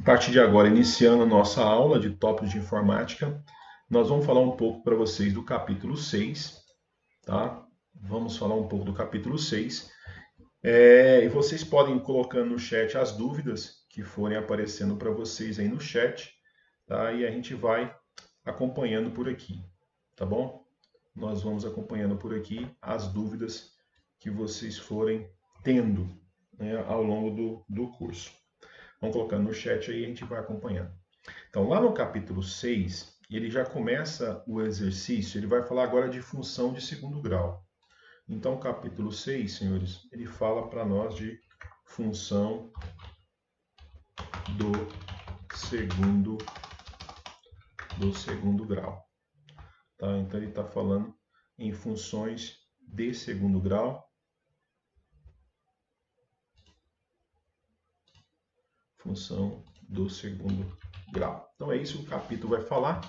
partir de agora, iniciando a nossa aula de tópicos de informática, nós vamos falar um pouco para vocês do capítulo 6, tá? Vamos falar um pouco do capítulo 6. E vocês podem ir colocando no chat as dúvidas que forem aparecendo para vocês aí no chat, tá? E a gente vai acompanhando por aqui, tá bom? Nós vamos acompanhando por aqui as dúvidas que vocês forem tendo, né, ao longo do curso. Vão colocando no chat aí e a gente vai acompanhando. Então, lá no capítulo 6, ele já começa o exercício, ele vai falar agora de função de segundo grau. Então, o capítulo 6, senhores, ele fala para nós de função do segundo grau. Tá? Então, ele está falando em funções de segundo grau. Função do segundo grau. Então, é isso que o capítulo vai falar.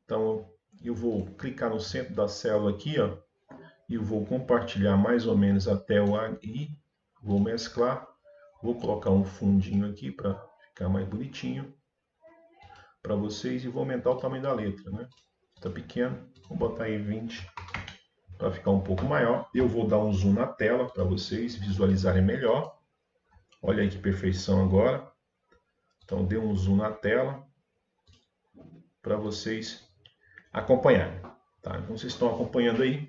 Então, eu vou clicar no centro da célula aqui, ó, e vou compartilhar mais ou menos até o AI. Vou mesclar. Vou colocar um fundinho aqui para ficar mais bonitinho para vocês e vou aumentar o tamanho da letra, né? Está pequeno, vou botar aí 20 para ficar um pouco maior. Eu vou dar um zoom na tela para vocês visualizarem melhor. Olha aí que perfeição agora. Então, dê um zoom na tela para vocês acompanharem. Tá? Então, vocês estão acompanhando aí.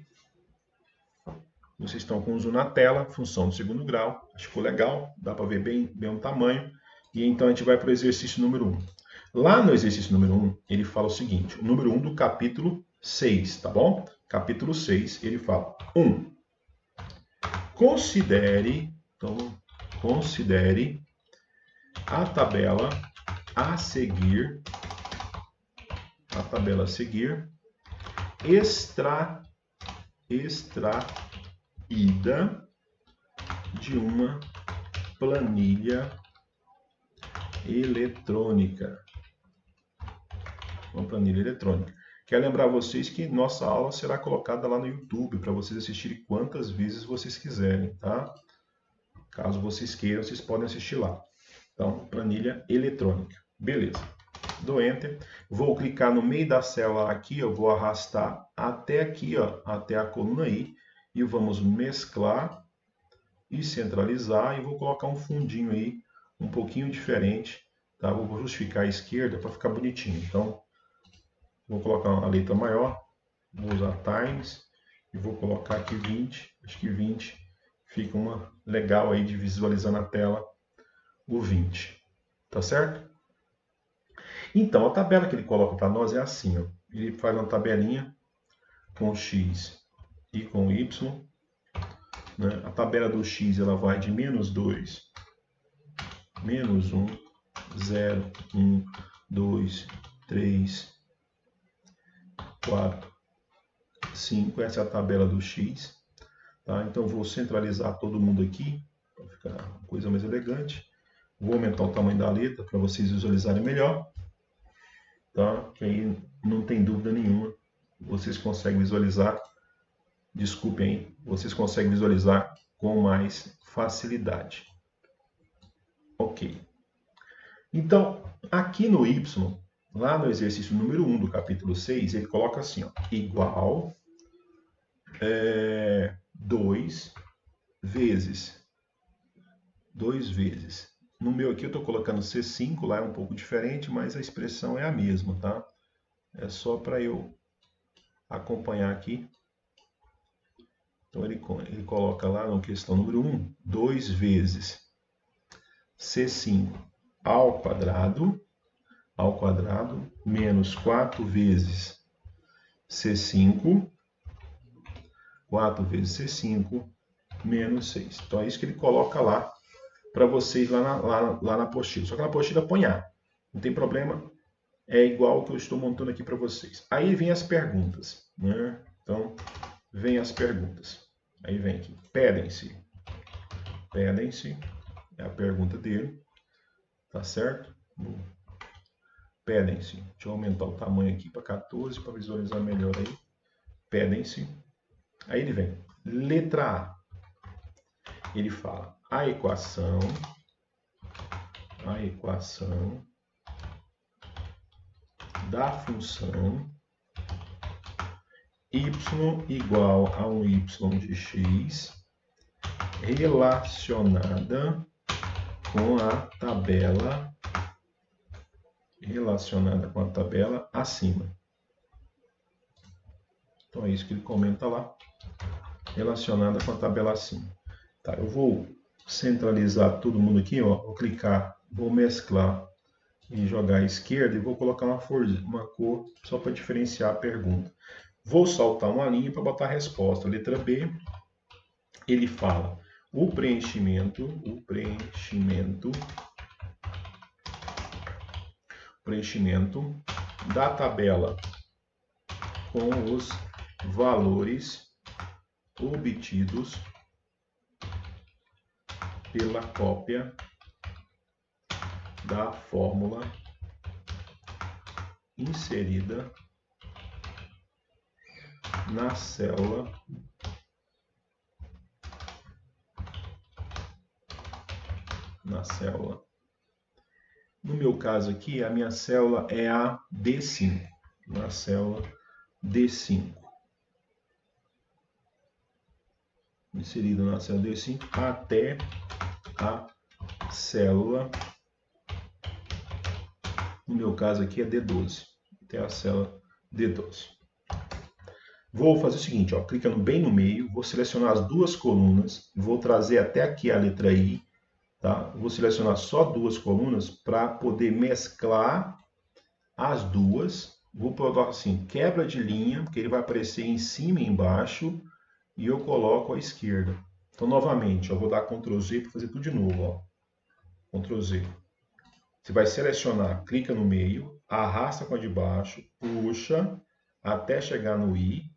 Vocês estão com o zoom na tela, função do segundo grau. Acho que ficou legal, dá para ver bem o tamanho. E então a gente vai para o exercício número 1. Lá no exercício número 1, ele fala o seguinte, o número 1 do capítulo 6, tá bom? Capítulo 6, ele fala 1. Considere a tabela a seguir, extraída de uma planilha eletrônica. Uma planilha eletrônica. Quero lembrar vocês que nossa aula será colocada lá no YouTube para vocês assistirem quantas vezes vocês quiserem, tá? Caso vocês queiram, vocês podem assistir lá. Então, planilha eletrônica. Beleza. Dou Enter. Vou clicar no meio da célula aqui, eu vou arrastar até aqui, ó, até a coluna I, e vamos mesclar e centralizar, e vou colocar um fundinho aí, um pouquinho diferente, tá? Vou justificar a esquerda para ficar bonitinho. Então, vou colocar uma letra maior, vou usar Times, e vou colocar aqui 20, acho que 20 fica uma legal aí de visualizar na tela o 20, tá certo? Então, a tabela que ele coloca para nós é assim, ó. Ele faz uma tabelinha com X e com Y, né? A tabela do X ela vai de -2, -1, 0, 1, 2, 3, 4, 5. Essa é a tabela do X. Tá? Então, vou centralizar todo mundo aqui, para ficar uma coisa mais elegante. Vou aumentar o tamanho da letra para vocês visualizarem melhor. Tá? Que aí não tem dúvida nenhuma. Vocês conseguem visualizar, desculpem, vocês conseguem visualizar com mais facilidade. Ok. Então, aqui no Y, lá no exercício número 1 do capítulo 6, ele coloca assim, ó, igual 2 vezes. No meu aqui eu estou colocando C5, lá é um pouco diferente, mas a expressão é a mesma, tá? É só para eu acompanhar aqui. Então ele coloca lá na questão número 1, 2 vezes C5 ao quadrado, menos 4 vezes C5, 4 vezes C5, menos 6. Então é isso que ele coloca lá para vocês lá na apostila. Só que na apostila põe A. Não tem problema, é igual o que eu estou montando aqui para vocês. Aí vem as perguntas, né? Então, vem as perguntas. Aí vem aqui, pedem-se, é a pergunta dele, tá certo? Pedem-se, deixa eu aumentar o tamanho aqui para 14 para visualizar melhor aí. Pedem-se, aí ele vem, letra A, ele fala a equação da função y igual a um y de x relacionada com a tabela acima. Então é isso que ele comenta lá, relacionada com a tabela acima. Tá, eu vou centralizar todo mundo aqui, ó, vou clicar, vou mesclar e jogar à esquerda e vou colocar uma cor só para diferenciar a pergunta. Vou saltar uma linha para botar a resposta. Letra B, ele fala o preenchimento da tabela com os valores obtidos pela cópia da fórmula inserida na célula No meu caso aqui, a minha célula é a D5. Na célula D5. Inserida na célula D5 até a célula, no meu caso aqui é D12, até a célula D12. Vou fazer o seguinte, ó, clicando bem no meio, vou selecionar as duas colunas, vou trazer até aqui a letra I, tá? Vou selecionar só duas colunas para poder mesclar as duas. Vou colocar assim, quebra de linha, porque ele vai aparecer em cima e embaixo, e eu coloco à esquerda. Então, novamente, eu vou dar Ctrl Z para fazer tudo de novo, ó. Ctrl Z. Você vai selecionar, clica no meio, arrasta com a de baixo, puxa até chegar no I.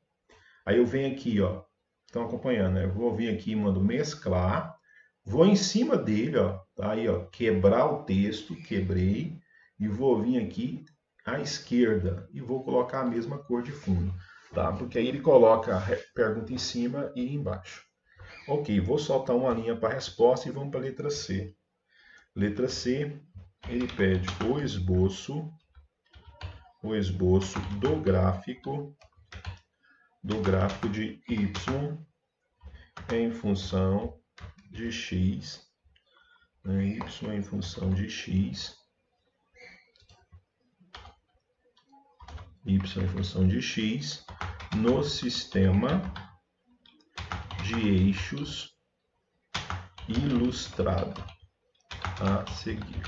Aí eu venho aqui, ó, estão acompanhando, né? Eu vou vir aqui e mando mesclar. Vou em cima dele, ó, tá aí, ó, quebrar o texto, quebrei, e vou vir aqui à esquerda e vou colocar a mesma cor de fundo, tá? Porque aí ele coloca a pergunta em cima e embaixo. Ok, vou soltar uma linha para a resposta e vamos para a letra C. Letra C, ele pede o esboço do gráfico de y em função de x, né? Y em função de x, y em função de x, no sistema de eixos ilustrado a seguir.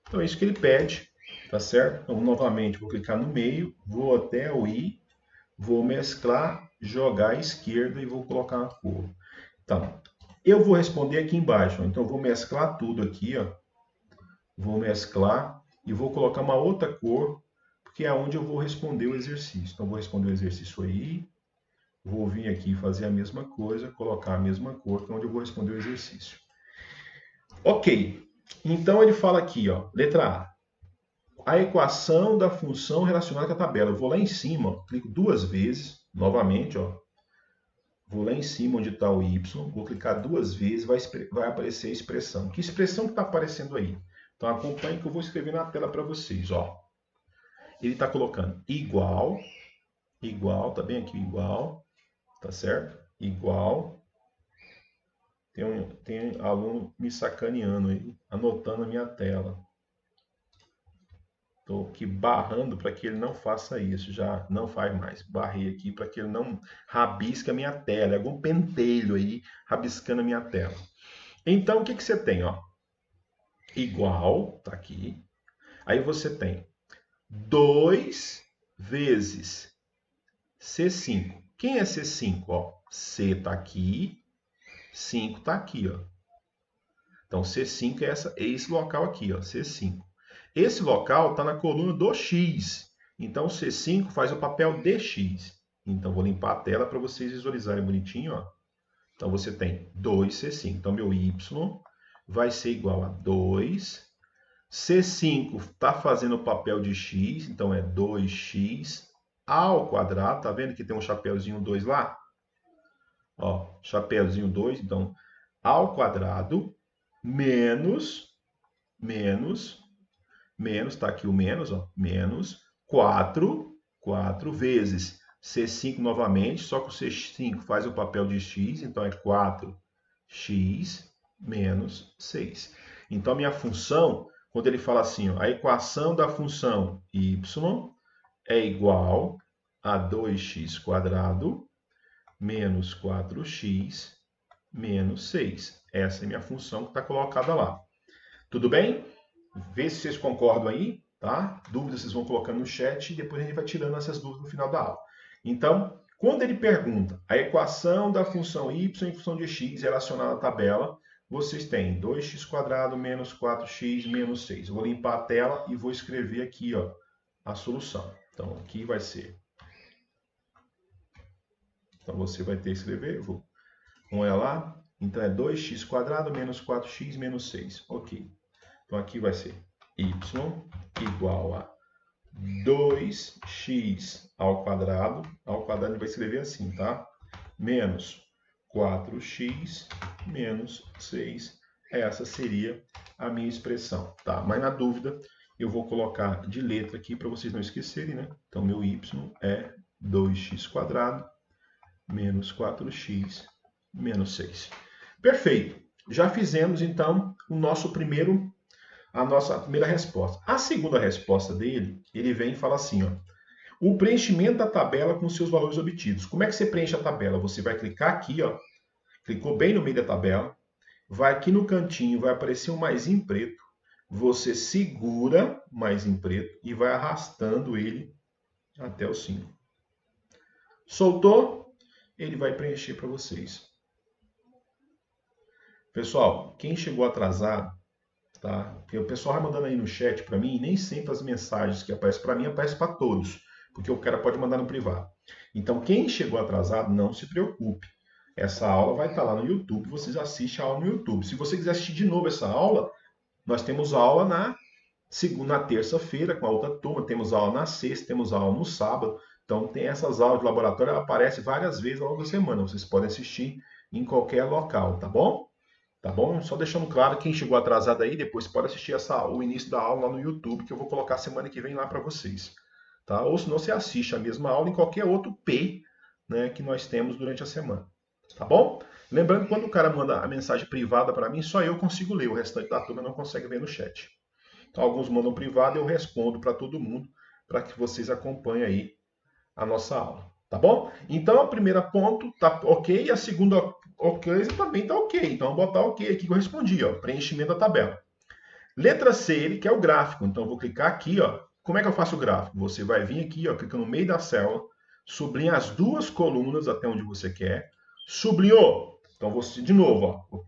Então é isso que ele pede, tá certo? Então, novamente, vou clicar no meio, vou até o I, vou mesclar, jogar à esquerda e vou colocar a cor. Então, eu vou responder aqui embaixo, então eu vou mesclar tudo aqui, ó. Vou mesclar e vou colocar uma outra cor, porque é onde eu vou responder o exercício. Então, vou responder o exercício aí, vou vir aqui fazer a mesma coisa, colocar a mesma cor, que é onde eu vou responder o exercício. Ok, então ele fala aqui, ó, letra A equação da função relacionada com a tabela. Eu vou lá em cima, ó, clico duas vezes, novamente, ó, vou lá em cima onde está o y, vou clicar duas vezes, vai aparecer a expressão. Que expressão que está aparecendo aí? Então acompanhe que eu vou escrever na tela para vocês, ó. Ele está colocando igual, tá bem aqui, igual, tá certo? Igual. Tem aluno me sacaneando aí, anotando a minha tela. Estou aqui barrando para que ele não faça isso, já não faz mais. Barrei aqui para que ele não rabisque a minha tela, algum pentelho aí rabiscando a minha tela. Então, o que você tem? Ó? Igual, tá aqui. Aí você tem 2 vezes C5. Quem é C5? Ó, C está aqui, 5 está aqui. Ó. Então, C5 é esse local aqui, ó, C5. Esse local está na coluna do x. Então, o C5 faz o papel de x. Então, vou limpar a tela para vocês visualizarem bonitinho. Ó. Então, você tem 2C5. Então, meu y vai ser igual a 2. C5 está fazendo o papel de x. Então, é 2x ao quadrado. Tá vendo que tem um chapeuzinho 2 lá? Ó, chapeuzinho 2. Então, ao quadrado menos, tá aqui o menos, ó, menos 4 vezes C5 novamente, só que o C5 faz o papel de x, então é 4x menos 6. Então, minha função, quando ele fala assim, ó, a equação da função y é igual a 2x² menos 4x menos 6. Essa é a minha função que está colocada lá. Tudo bem? Vê se vocês concordam aí, tá? Dúvidas vocês vão colocando no chat e depois a gente vai tirando essas dúvidas no final da aula. Então, quando ele pergunta a equação da função y em função de x relacionada à tabela, vocês têm 2x² menos 4x menos 6. Eu vou limpar a tela e vou escrever aqui, ó, a solução. Então, aqui vai ser... Então, você vai ter que escrever, vamos olhar lá. Então, é 2x² menos 4x menos 6. Ok. Então, aqui vai ser y igual a 2x ao quadrado a gente vai escrever assim, tá? Menos 4x menos 6. Essa seria a minha expressão, tá? Mas na dúvida, eu vou colocar de letra aqui para vocês não esquecerem, né? Então, meu y é 2x² menos 4x menos 6. Perfeito. Já fizemos, então, a nossa primeira resposta. A segunda resposta dele, ele vem e fala assim, ó, o preenchimento da tabela com seus valores obtidos. Como é que você preenche a tabela? Você vai clicar aqui, ó, clicou bem no meio da tabela, vai aqui no cantinho, vai aparecer um mais em preto, você segura mais em preto e vai arrastando ele até o 5. Soltou, ele vai preencher para vocês. Pessoal, quem chegou atrasado, tá? Porque o pessoal vai mandando aí no chat para mim, e nem sempre as mensagens que aparecem para mim aparecem para todos, porque o cara pode mandar no privado. Então, quem chegou atrasado, não se preocupe. Essa aula vai estar lá no YouTube, vocês assistem a aula no YouTube. Se você quiser assistir de novo essa aula, nós temos aula na terça-feira com a outra turma, temos aula na sexta, temos aula no sábado. Então, tem essas aulas de laboratório, aparecem várias vezes ao longo da semana. Vocês podem assistir em qualquer local, tá bom? Tá bom? Só deixando claro, quem chegou atrasado aí, depois pode assistir o início da aula lá no YouTube, que eu vou colocar semana que vem lá para vocês. Tá? Ou se não, você assiste a mesma aula em qualquer outro P, né, que nós temos durante a semana. Tá bom? Lembrando que quando o cara manda a mensagem privada para mim, só eu consigo ler, o restante da turma não consegue ver no chat. Então, alguns mandam privado e eu respondo para todo mundo, para que vocês acompanhem aí a nossa aula. Tá bom? Então, a primeira ponto tá ok, e a segunda ok também tá ok. Então, eu vou botar ok aqui que eu respondi, ó, preenchimento da tabela. Letra C, ele quer o gráfico. Então, eu vou clicar aqui, ó. Como é que eu faço o gráfico? Você vai vir aqui, ó, clica no meio da célula, sublinha as duas colunas até onde você quer. Sublinhou. Então, você, de novo, ó.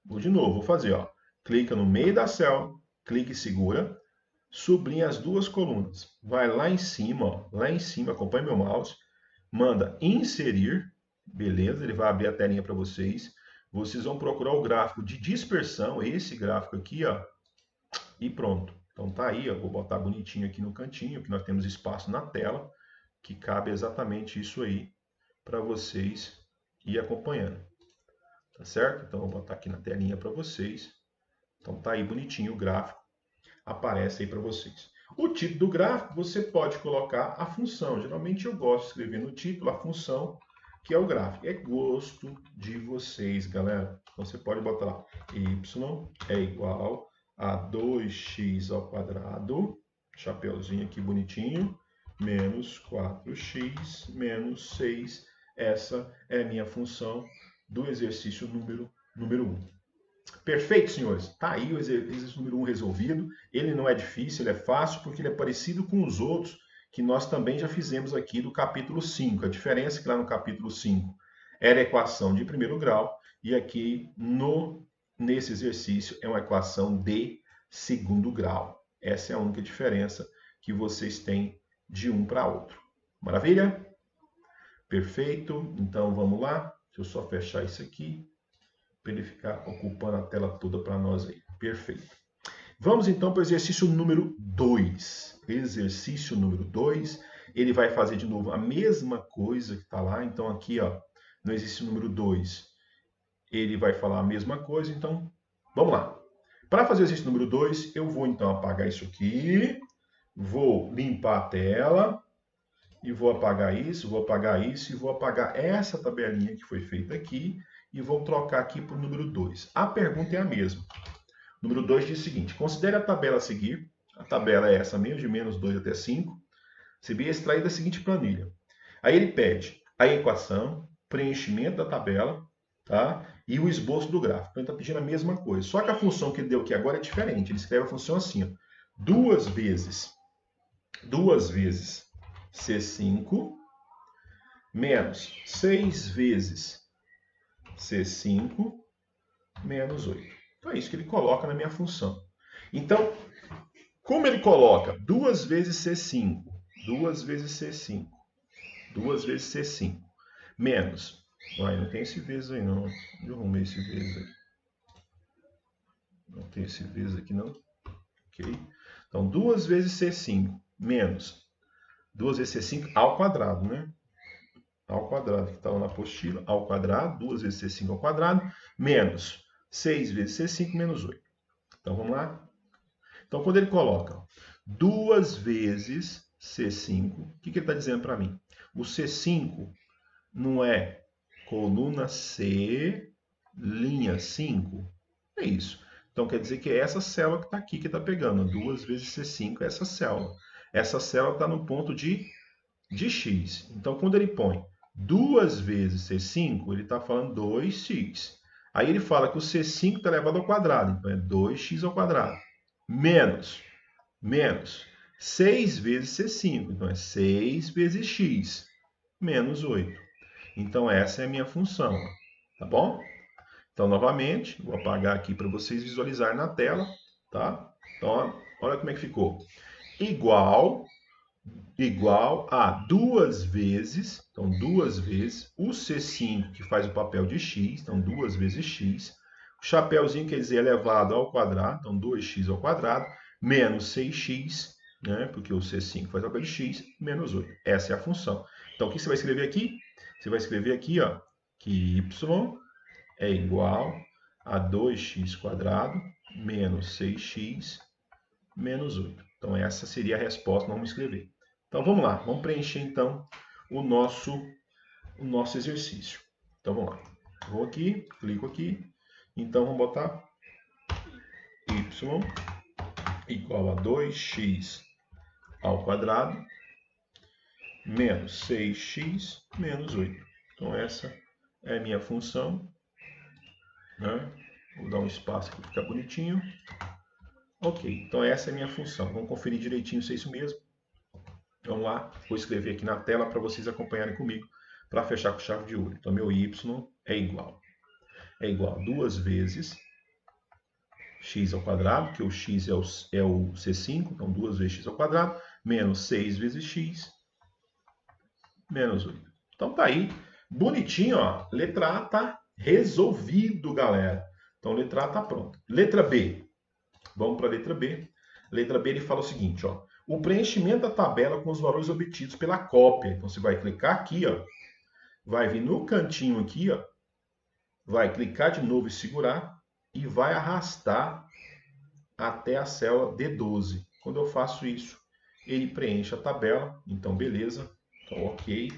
Vou fazer, ó. Clica no meio da célula, clica e segura. Sublinha as duas colunas. Vai lá em cima, ó. Lá em cima, acompanhe meu mouse. Manda inserir, beleza, ele vai abrir a telinha para vocês. Vocês vão procurar o gráfico de dispersão, esse gráfico aqui, ó, e pronto. Então tá aí, ó, vou botar bonitinho aqui no cantinho, que nós temos espaço na tela, que cabe exatamente isso aí para vocês ir acompanhando. Tá certo? Então vou botar aqui na telinha para vocês. Então tá aí bonitinho o gráfico, aparece aí para vocês. O título do gráfico, você pode colocar a função. Geralmente eu gosto de escrever no título a função, que é o gráfico. É gosto de vocês, galera. Então você pode botar lá, y é igual a 2x², chapeuzinho aqui bonitinho, menos 4x menos 6. Essa é a minha função do exercício número 1. Perfeito, senhores. Tá aí o exercício número 1 resolvido. Ele não é difícil, ele é fácil, porque ele é parecido com os outros que nós também já fizemos aqui do capítulo 5. A diferença é que lá no capítulo 5 era equação de primeiro grau e aqui nesse exercício é uma equação de segundo grau. Essa é a única diferença que vocês têm de um para outro. Maravilha? Perfeito. Então vamos lá. Deixa eu só fechar isso aqui, para ele ficar ocupando a tela toda para nós aí. Perfeito. Vamos então para o exercício número 2. Exercício número 2, ele vai fazer de novo a mesma coisa que está lá. Então aqui, ó, no exercício número 2, ele vai falar a mesma coisa. Então, vamos lá. Para fazer o exercício número 2, eu vou então apagar isso aqui. Vou limpar a tela e vou apagar isso e vou apagar essa tabelinha que foi feita aqui e vou trocar aqui para o número 2. A pergunta é a mesma. O número 2 diz o seguinte: considere a tabela a seguir. A tabela é essa mesmo, de menos 2 até 5. Seria extraída da seguinte planilha. Aí ele pede a equação, preenchimento da tabela, tá? E o esboço do gráfico. Então ele está pedindo a mesma coisa. Só que a função que ele deu aqui agora é diferente. Ele escreve a função assim, ó, 2 vezes C5 menos 6 vezes C5 menos 8. Então é isso que ele coloca na minha função. Então, como ele coloca 2 vezes C5, 2 vezes C5, 2 vezes C5, menos... não tem esse vezes aí não. Eu arrumei esse vezes aí. Não tem esse vezes aqui não. Ok? Então, 2 vezes C5 menos 2 vezes C5 ao quadrado, né? Ao quadrado, que está na apostila, ao quadrado, 2 vezes C5 ao quadrado, menos 6 vezes C5 menos 8. Então, vamos lá? Então, quando ele coloca 2 vezes C5, o que ele está dizendo para mim? O C5 não é coluna C, linha 5? É isso. Então, quer dizer que é essa célula que está aqui, que está pegando. 2 vezes C5 é essa célula. Essa célula está no ponto de x. Então, quando ele põe 2 vezes C5, ele está falando 2x. Aí ele fala que o C5 está elevado ao quadrado, então é 2x ao quadrado. Menos 6 vezes C5, então é 6 vezes x, menos 8. Então, essa é a minha função, tá bom? Então, novamente, vou apagar aqui para vocês visualizarem na tela, tá? Então, olha como é que ficou. Igual a 2 vezes, então 2 vezes, o C5 que faz o papel de x, então 2 vezes x, o chapéuzinho quer dizer elevado ao quadrado, então 2x ao quadrado, menos 6x, né, porque o C5 faz o papel de x, menos 8. Essa é a função. Então, o que você vai escrever aqui? Você vai escrever aqui, ó, que y é igual a 2x quadrado menos 6x menos 8. Então, essa seria a resposta, vamos escrever. Então, vamos lá, vamos preencher, então, o nosso exercício. Então, vamos lá. Vou aqui, clico aqui. Então, vamos botar y igual a 2x ao quadrado menos 6x menos 8. Então, essa é a minha função, né? Vou dar um espaço aqui para ficar bonitinho. Ok, então essa é a minha função. Vamos conferir direitinho se é isso mesmo. Vamos lá, vou escrever aqui na tela para vocês acompanharem comigo, para fechar com chave de ouro. Então, meu y é igual a 2 vezes x ao quadrado, que o x é o C5, então 2 vezes x ao quadrado, menos 6 vezes x, menos 8. Então, tá aí, bonitinho, ó. Letra A tá resolvido, galera. Então, letra A tá pronta. Letra B. Vamos para a letra B. Letra B, ele fala o seguinte, ó. O preenchimento da tabela com os valores obtidos pela cópia. Então, você vai clicar aqui, ó. Vai vir no cantinho aqui, ó. Vai clicar de novo e segurar. E vai arrastar até a célula D12. Quando eu faço isso, ele preenche a tabela. Então, beleza. Então, ok.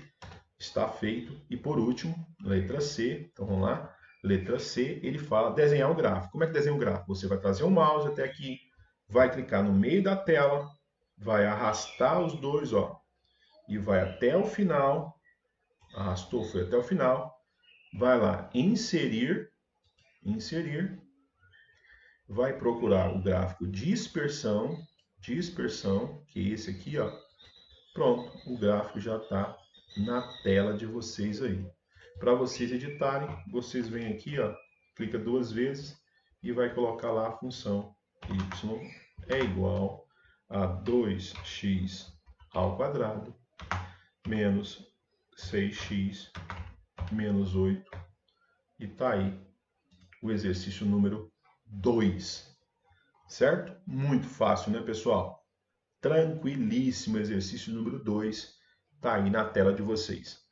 Está feito. E por último, letra C. Então, vamos lá. Letra C, ele fala desenhar o gráfico. Como é que desenha o gráfico? Você vai trazer o mouse até aqui, vai clicar no meio da tela, vai arrastar os dois, ó, e vai até o final. Arrastou, foi até o final. Vai lá, inserir, vai procurar o gráfico dispersão, que é esse aqui, ó. Pronto, o gráfico já está na tela de vocês aí. Para vocês editarem, vocês vêm aqui, ó, clica 2 vezes e vai colocar lá a função y é igual a 2x ao quadrado menos 6x menos 8. E tá aí o exercício número 2. Certo? Muito fácil, né, pessoal? Tranquilíssimo, exercício número 2. Tá aí na tela de vocês.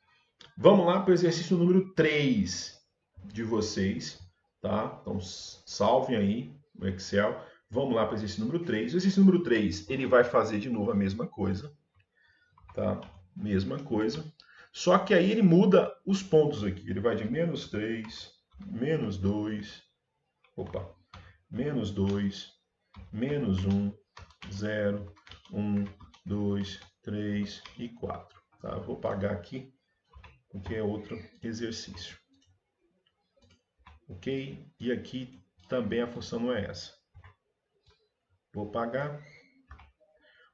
Vamos lá para o exercício número 3 de vocês, tá? Então, salvem aí no Excel. Vamos lá para o exercício número 3. O exercício número 3, ele vai fazer de novo a mesma coisa. Tá? Mesma coisa. Só que aí ele muda os pontos aqui. Ele vai de menos 3, menos 2, opa, menos 2, menos 1, 0, 1, 2, 3 e 4. Tá? Eu vou apagar aqui, porque é outro exercício. Ok? E aqui também a função não é essa. Vou apagar.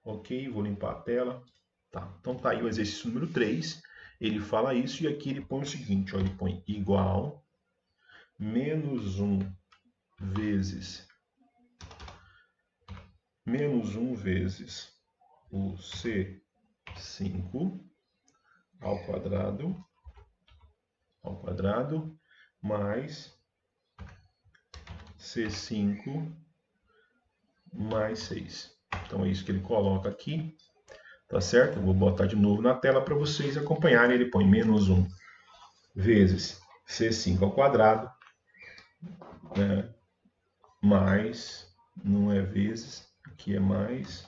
Ok, vou limpar a tela. Tá, então tá aí o exercício número 3. Ele fala isso e aqui ele põe o seguinte, ó, ele põe igual menos 1 vezes o C5 ao quadrado mais C5 mais 6. Então é isso que ele coloca aqui, tá certo? Eu vou botar de novo na tela para vocês acompanharem. Ele põe menos 1 vezes C5 ao quadrado, né? Mais, não é vezes, aqui é mais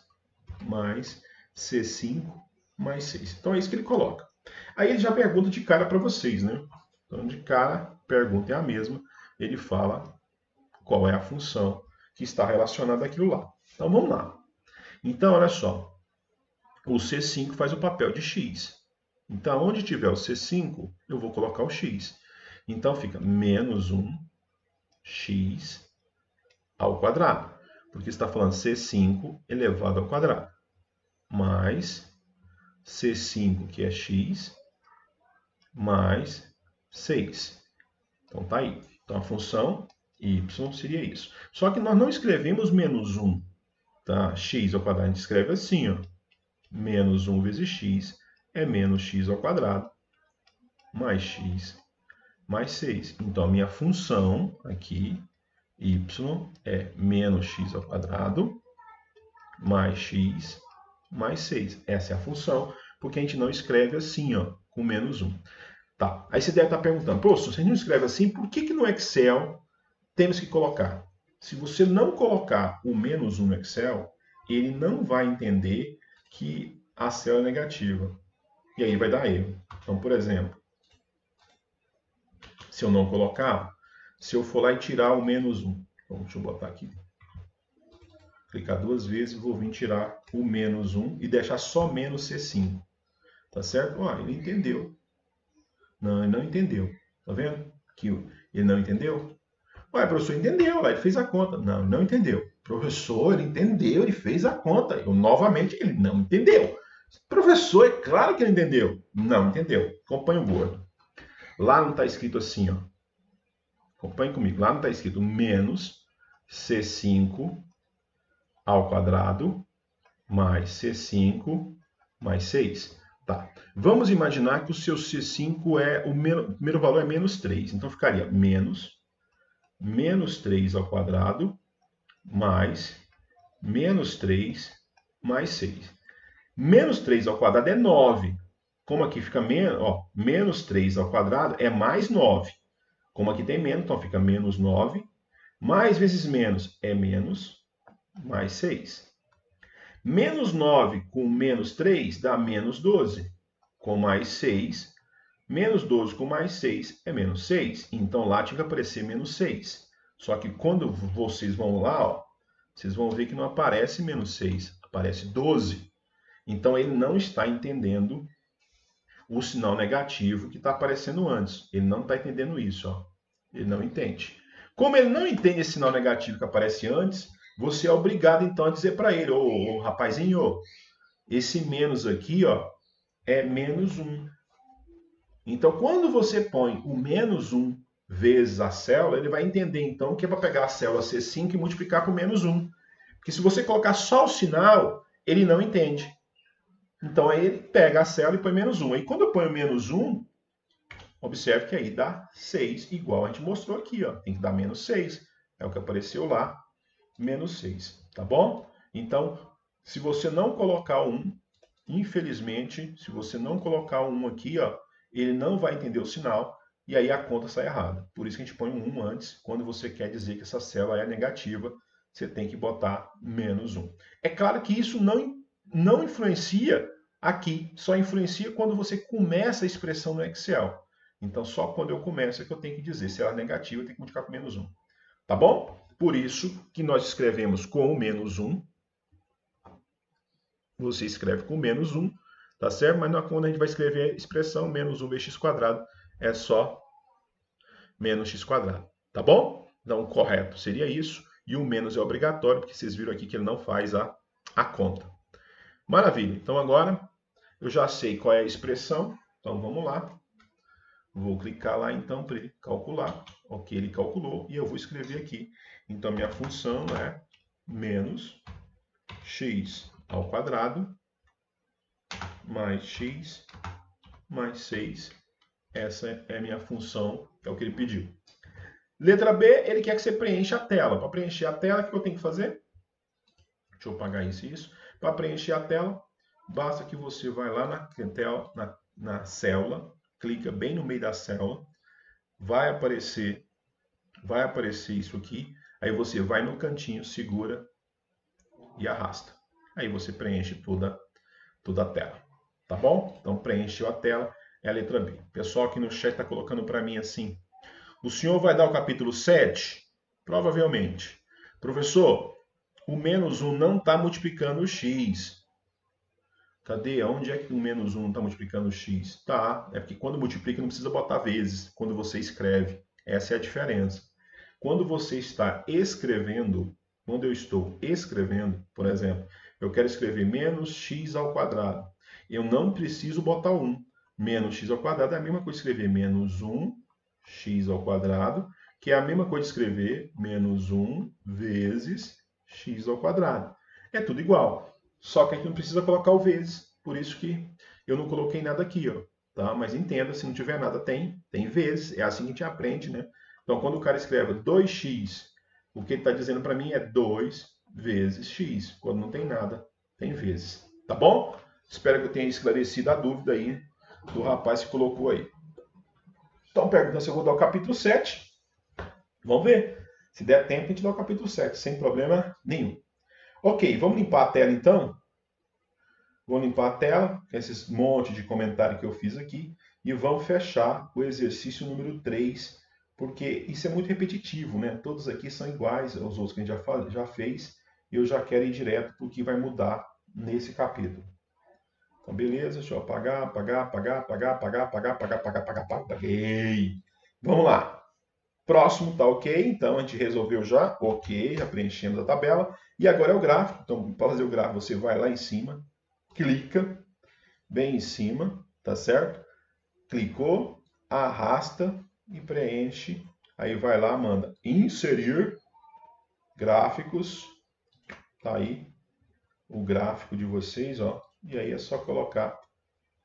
C5 mais 6. Então é isso que ele coloca. Aí ele já pergunta de cara para vocês, né? Então de cara, a pergunta é a mesma. Ele fala qual é a função que está relacionada àquilo lá. Então vamos lá. Então olha só, o C5 faz o papel de x. Então onde tiver o C5, eu vou colocar o x. Então fica menos 1x ao quadrado, porque está falando C5 elevado ao quadrado, mais C5, que é x, mais 6. Então tá aí. Então a função y seria isso. Só que nós não escrevemos menos 1, tá? X ao quadrado, a gente escreve assim, ó. Menos 1 vezes x é menos x ao quadrado, mais x, mais 6. Então a minha função aqui, y, é menos x ao quadrado, mais x, mais 6. Essa é a função, porque a gente não escreve assim, ó, com menos 1. Tá. Aí você deve estar perguntando, professor, se a gente não escreve assim, por que no Excel temos que colocar? Se você não colocar o menos 1 no Excel, ele não vai entender que a célula é negativa. E aí vai dar erro. Então, por exemplo, se eu não colocar, se eu for lá e tirar o menos 1, então, deixa eu botar aqui, clicar duas vezes, vou vir tirar o menos 1 e deixar só menos C5. Tá certo? Ó, ele entendeu. Não, ele não entendeu. Tá vendo? Que ele não entendeu? Ué, professor, entendeu, lá ele fez a conta. Não, não entendeu. Professor, ele entendeu, ele fez a conta. Eu, novamente, ele não entendeu. Professor, é claro que ele entendeu. Não entendeu. Acompanhe o gordo. Lá não está escrito assim, ó. Acompanhe comigo. Lá não está escrito menos C5 ao quadrado mais C5 mais 6. Tá. Vamos imaginar que o seu C5 é, o primeiro valor é menos 3. Então ficaria menos 3 ao quadrado mais menos 3 mais 6. Menos 3 ao quadrado é 9. Como aqui fica menos, ó, menos 3 ao quadrado é mais 9. Como aqui tem menos, então fica menos 9. Mais vezes menos é menos, mais 6. Menos 9 com menos 3 dá menos 12. Com mais 6, menos 12 com mais 6 é menos 6. Então lá tinha que aparecer menos 6. Só que quando vocês vão lá, ó, vocês vão ver que não aparece menos 6, aparece 12. Então ele não está entendendo o sinal negativo que está aparecendo antes. Ele não está entendendo isso, ó. Ele não entende. Como ele não entende esse sinal negativo que aparece antes, você é obrigado então a dizer para ele, ô rapazinho, esse menos aqui, ó, é menos 1. Então, quando você põe o menos 1 vezes a célula, ele vai entender então que é para pegar a célula C5 e multiplicar por menos 1. Porque se você colocar só o sinal, ele não entende. Então aí ele pega a célula e põe menos 1. Aí quando eu ponho menos 1, observe que aí dá 6, igual a gente mostrou aqui, ó. Tem que dar menos 6. É o que apareceu lá, menos 6. Tá bom? Então, se você não colocar 1, infelizmente, se você não colocar 1 aqui, ó, ele não vai entender o sinal e aí a conta sai errada. Por isso que a gente põe um 1 antes, quando você quer dizer que essa célula é negativa, você tem que botar menos 1. É claro que isso não influencia aqui, só influencia quando você começa a expressão no Excel. Então, só quando eu começo é que eu tenho que dizer. Se ela é negativa, eu tenho que multiplicar com menos 1. Tá bom? Por isso que nós escrevemos com o menos 1. Você escreve com menos 1, tá certo? Mas quando a gente vai escrever a expressão menos 1 vezes x², é só menos x². Tá bom? Então, o correto seria isso. E o menos é obrigatório, porque vocês viram aqui que ele não faz a conta. Maravilha. Então, agora eu já sei qual é a expressão. Então, vamos lá. Vou clicar lá, então, para ele calcular. Ok, ele calculou. E eu vou escrever aqui. Então, minha função é menos x² mais x mais 6. Essa é a minha função, é o que ele pediu. Letra B, ele quer que você preencha a tela. Para preencher a tela, o que eu tenho que fazer? Deixa eu apagar isso e isso. Para preencher a tela, basta que você vai lá na célula, clica bem no meio da célula, vai aparecer isso aqui, aí você vai no cantinho, segura e arrasta. Aí você preenche toda a tela. Tá bom? Então preencheu a tela, é a letra B. O pessoal aqui no chat está colocando para mim assim: o senhor vai dar o capítulo 7? Provavelmente. Professor, o menos 1 não está multiplicando o x. Cadê? Onde é que o menos 1 não está multiplicando o x? Tá, é porque quando multiplica não precisa botar vezes, quando você escreve. Essa é a diferença. Quando você está escrevendo, quando eu estou escrevendo, por exemplo, eu quero escrever menos x². Eu não preciso botar 1. Menos x² é a mesma coisa que escrever menos 1x², que é a mesma coisa de escrever menos 1 vezes x². É tudo igual. Só que a gente não precisa colocar o vezes. Por isso que eu não coloquei nada aqui, ó. Tá? Mas entenda, se não tiver nada, tem vezes. É assim que a gente aprende, né? Então, quando o cara escreve 2x, o que ele está dizendo para mim é 2 vezes x. Quando não tem nada, tem vezes. Tá bom? Espero que eu tenha esclarecido a dúvida aí do rapaz que colocou aí. Então, pergunta se eu vou dar o capítulo 7. Vamos ver. Se der tempo, a gente dá o capítulo 7, sem problema nenhum. Ok, vamos limpar a tela então? Vou limpar a tela, com esses monte de comentário que eu fiz aqui, e vamos fechar o exercício número 3, porque isso é muito repetitivo, né? Todos aqui são iguais aos outros que a gente já fez, e eu já quero ir direto para o que vai mudar nesse capítulo. Então, beleza, deixa eu apagar. Apaguei. Vamos lá. Próximo tá ok, então a gente resolveu já, ok, já preenchemos a tabela. E agora é o gráfico, então para fazer o gráfico você vai lá em cima, clica, bem em cima, tá certo? Clicou, arrasta e preenche. Aí vai lá, manda inserir gráficos, tá aí o gráfico de vocês, ó. E aí é só colocar,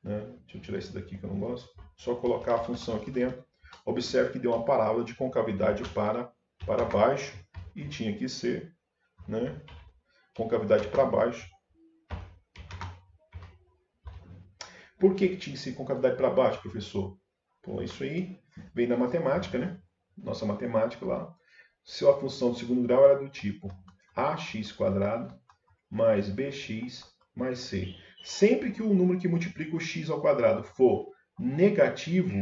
né? Deixa eu tirar esse daqui que eu não gosto. Só colocar a função aqui dentro. Observe que deu uma parábola de concavidade para baixo e tinha que ser, né, concavidade para baixo. Por que tinha que ser concavidade para baixo, professor? Pô, isso aí vem da matemática, né? Nossa matemática lá. Se a função do segundo grau era do tipo ax² mais bx mais c. Sempre que o número que multiplica o x² for negativo,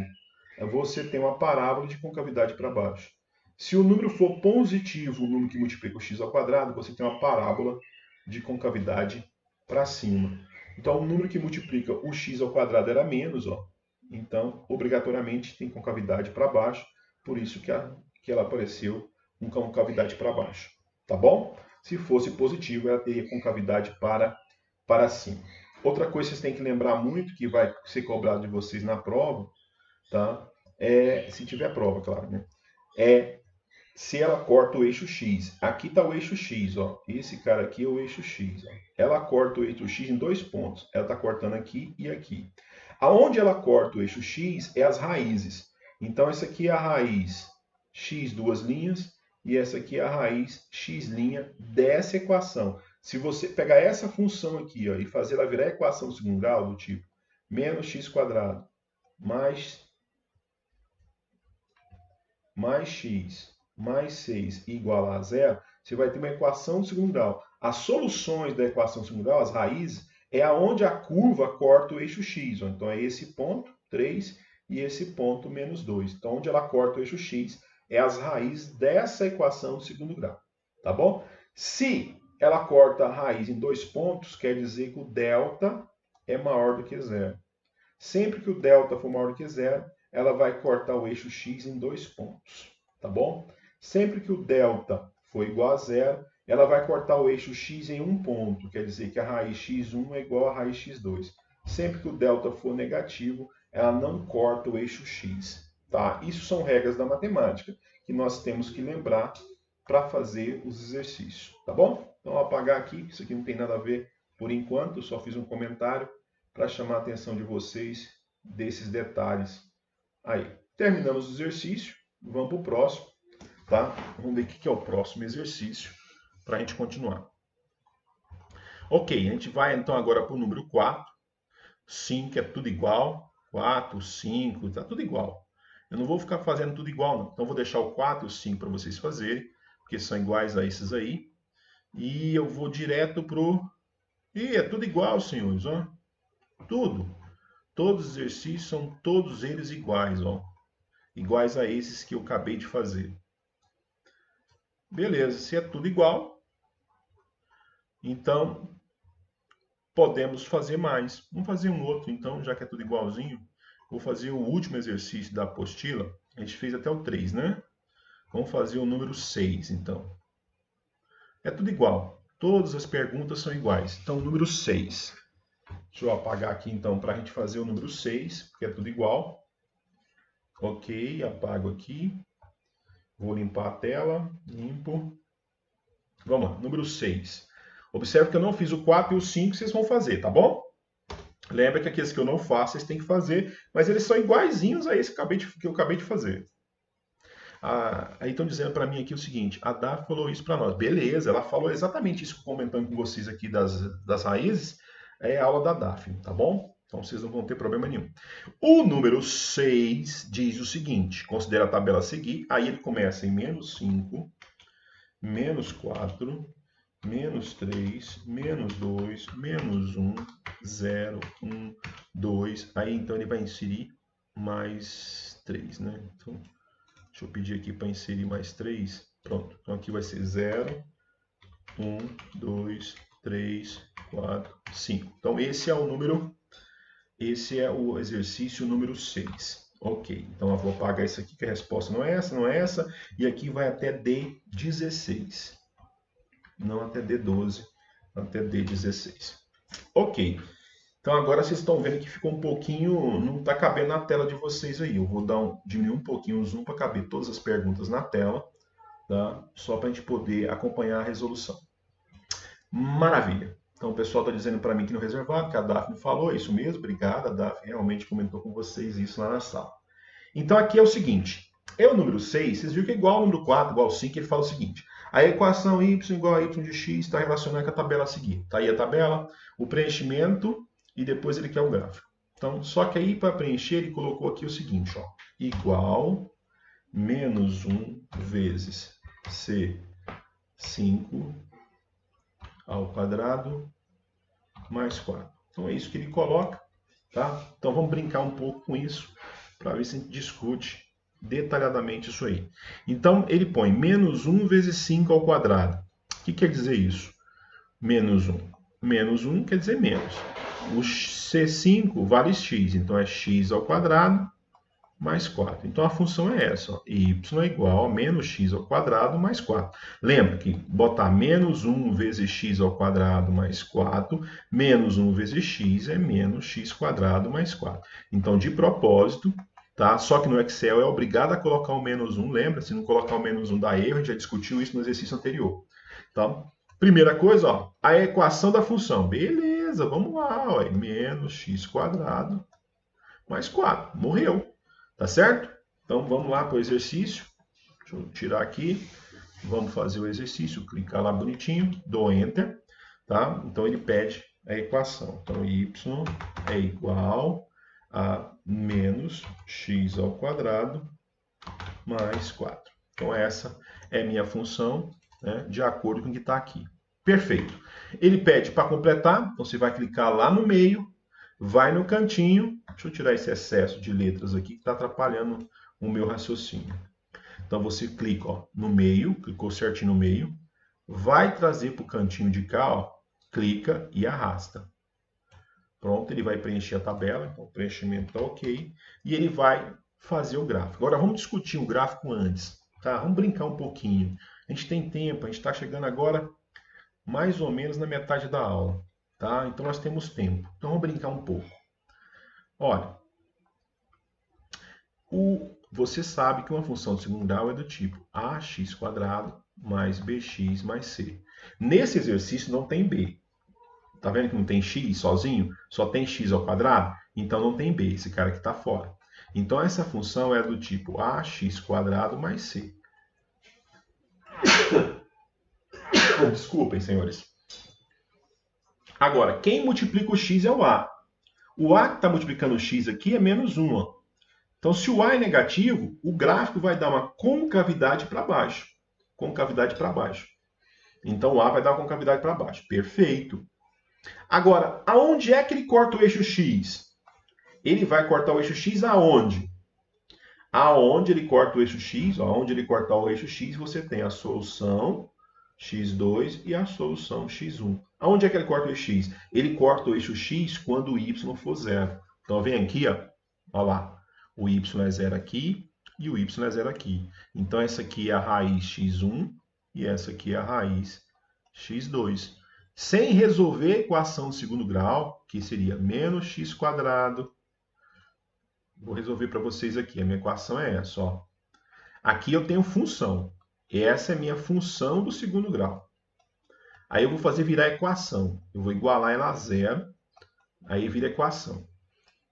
você tem uma parábola de concavidade para baixo. Se o número for positivo, o número que multiplica o x², você tem uma parábola de concavidade para cima. Então, o número que multiplica o x² era menos, ó. Então, obrigatoriamente tem concavidade para baixo, por isso que ela apareceu com concavidade para baixo. Tá bom? Se fosse positivo, ela teria concavidade para cima. Outra coisa que vocês têm que lembrar muito, que vai ser cobrado de vocês na prova, tá? Se tiver prova, claro, né? Se ela corta o eixo X. Aqui está o eixo X, ó. Esse cara aqui é o eixo X. Ó. Ela corta o eixo X em 2 pontos. Ela está cortando aqui e aqui. Aonde ela corta o eixo X é as raízes. Então, essa aqui é a raiz X, 2 linhas, e essa aqui é a raiz x' dessa equação. Se você pegar essa função aqui, ó, e fazer ela virar a equação do segundo grau, do tipo menos x² mais x mais 6 igual a zero, você vai ter uma equação do segundo grau. As soluções da equação do segundo grau, as raízes, é aonde a curva corta o eixo x. Então, é esse ponto, 3, e esse ponto, menos 2. Então, onde ela corta o eixo x é as raízes dessa equação do segundo grau. Tá bom? Se ela corta a raiz em 2 pontos, quer dizer que o delta é maior do que zero. Sempre que o delta for maior do que zero, ela vai cortar o eixo x em 2 pontos. Tá bom? Sempre que o delta for igual a zero, ela vai cortar o eixo x em 1 ponto. Quer dizer que a raiz x1 é igual a raiz x2. Sempre que o delta for negativo, ela não corta o eixo x. Tá? Isso são regras da matemática que nós temos que lembrar para fazer os exercícios. Tá bom? Então, vou apagar aqui, isso aqui não tem nada a ver por enquanto, só fiz um comentário para chamar a atenção de vocês desses detalhes aí. Terminamos o exercício, vamos para o próximo, tá? Vamos ver o que é o próximo exercício para a gente continuar. Ok, a gente vai então agora para o número 4, 5 é tudo igual, 4, 5, está tudo igual. Eu não vou ficar fazendo tudo igual não, então vou deixar o 4 e o 5 para vocês fazerem, porque são iguais a esses aí. E eu vou direto pro... Ih, é tudo igual, senhores, ó. Tudo. Todos os exercícios são todos eles iguais, ó. Iguais a esses que eu acabei de fazer. Beleza, se é tudo igual, então podemos fazer mais. Vamos fazer um outro, então, já que é tudo igualzinho. Vou fazer o último exercício da apostila. A gente fez até o 3, né? Vamos fazer o número 6, então. É tudo igual. Todas as perguntas são iguais. Então, o número 6. Deixa eu apagar aqui, então, para a gente fazer o número 6, porque é tudo igual. Ok, apago aqui. Vou limpar a tela. Limpo. Vamos lá, número 6. Observe que eu não fiz o 4 e o 5, vocês vão fazer, tá bom? Lembra que aqueles que eu não faço, vocês têm que fazer, mas eles são iguaizinhos a esse que eu acabei de fazer. Aí estão dizendo para mim aqui o seguinte, a Daf falou isso para nós. Beleza, ela falou exatamente isso, comentando com vocês aqui das raízes, é a aula da Daf, tá bom? Então vocês não vão ter problema nenhum. O número 6 diz o seguinte, considera a tabela a seguir, aí ele começa em menos 5, menos 4, menos 3, menos 2, menos 1, 0, 1, 2, aí então ele vai inserir mais 3, né? Então, deixa eu pedir aqui para inserir mais 3. Pronto. Então aqui vai ser 0, 1, 2, 3, 4, 5. Então esse é o número, esse é o exercício número 6. Ok. Então eu vou apagar isso aqui, que a resposta não é essa, não é essa. E aqui vai até D16. Não até D12, até D16. Ok. Então agora vocês estão vendo que ficou um pouquinho, não está cabendo na tela de vocês aí. Eu vou diminuir um pouquinho o zoom para caber todas as perguntas na tela, tá? Só para a gente poder acompanhar a resolução. Maravilha. Então o pessoal está dizendo para mim que no reservado, que a Daphne falou, é isso mesmo, obrigada, a Daphne realmente comentou com vocês isso lá na sala. Então aqui é o seguinte, é o número 6, vocês viram que é igual ao número 4, igual ao 5, ele fala o seguinte, a equação y igual a y de x está relacionada com a tabela a seguir. Está aí a tabela, o preenchimento e depois ele quer o gráfico. Então, só que aí para preencher ele colocou aqui o seguinte, ó, igual menos 1 vezes C5 ao quadrado mais 4. Então é isso que ele coloca, tá? Então vamos brincar um pouco com isso para ver se a gente discute detalhadamente isso aí. Então ele põe menos 1 vezes 5 ao quadrado. O que quer dizer isso? Menos 1. Menos 1 quer dizer menos. O C5 vale x, então é x ao quadrado mais 4. Então a função é essa, ó, y é igual a menos x ao quadrado mais 4. Lembra que botar menos 1 vezes x ao quadrado mais 4, menos 1 vezes x é menos x quadrado mais 4. Então, de propósito, tá? Só que no Excel é obrigado a colocar o menos 1, lembra? Se não colocar o menos 1 dá erro, a gente já discutiu isso no exercício anterior. Então, primeira coisa, ó, a equação da função. Beleza, vamos lá, ó, menos x quadrado mais 4. Morreu. Tá certo? Então vamos lá para o exercício. Deixa eu tirar aqui. Vamos fazer o exercício. Clicar lá bonitinho. Dou Enter. Tá? Então ele pede a equação. Então y é igual a menos x ao quadrado mais 4. Então essa é minha função. né, de acordo com o que está aqui. Perfeito. Ele pede para completar, então você vai clicar lá no meio, vai no cantinho, deixa eu tirar esse excesso de letras aqui que está atrapalhando o meu raciocínio. Então você clica ó, no meio, clicou certinho no meio, vai trazer para o cantinho de cá, ó, clica e arrasta. Pronto, ele vai preencher a tabela, então o preenchimento está ok, e ele vai fazer o gráfico. Agora vamos discutir o gráfico antes, tá? Vamos brincar um pouquinho. A gente tem tempo, a gente está chegando agora mais ou menos na metade da aula, tá? Então nós temos tempo. Então vamos brincar um pouco. Olha, você sabe que uma função de segundo grau é do tipo ax² mais bx mais c. Nesse exercício não tem b. Tá vendo que não tem x sozinho? Só tem x²? Então não tem b, esse cara aqui está fora. Então essa função é do tipo ax² mais c. Desculpem, senhores. Agora, quem multiplica o x é o a. O a que está multiplicando o x aqui é menos 1. Ó. Então, se o a é negativo, o gráfico vai dar uma concavidade para baixo. Concavidade para baixo. Então, o a vai dar uma concavidade para baixo. Perfeito. Agora, aonde é que ele corta o eixo x? Ele vai cortar o eixo x aonde? Aonde ele corta o eixo x, aonde ele cortar o eixo x, você tem a solução x2 e a solução x1. Aonde é que ele corta o eixo x? Ele corta o eixo x quando o y for zero. Então, vem aqui, ó, olha lá. O y é zero aqui e o y é zero aqui. Então, essa aqui é a raiz x1 e essa aqui é a raiz x2. Sem resolver a equação de segundo grau, que seria menos x². Vou resolver para vocês aqui. A minha equação é essa. Ó. Aqui eu tenho função. Essa é a minha função do segundo grau. Aí eu vou fazer virar equação. Eu vou igualar ela a zero. Aí vira equação.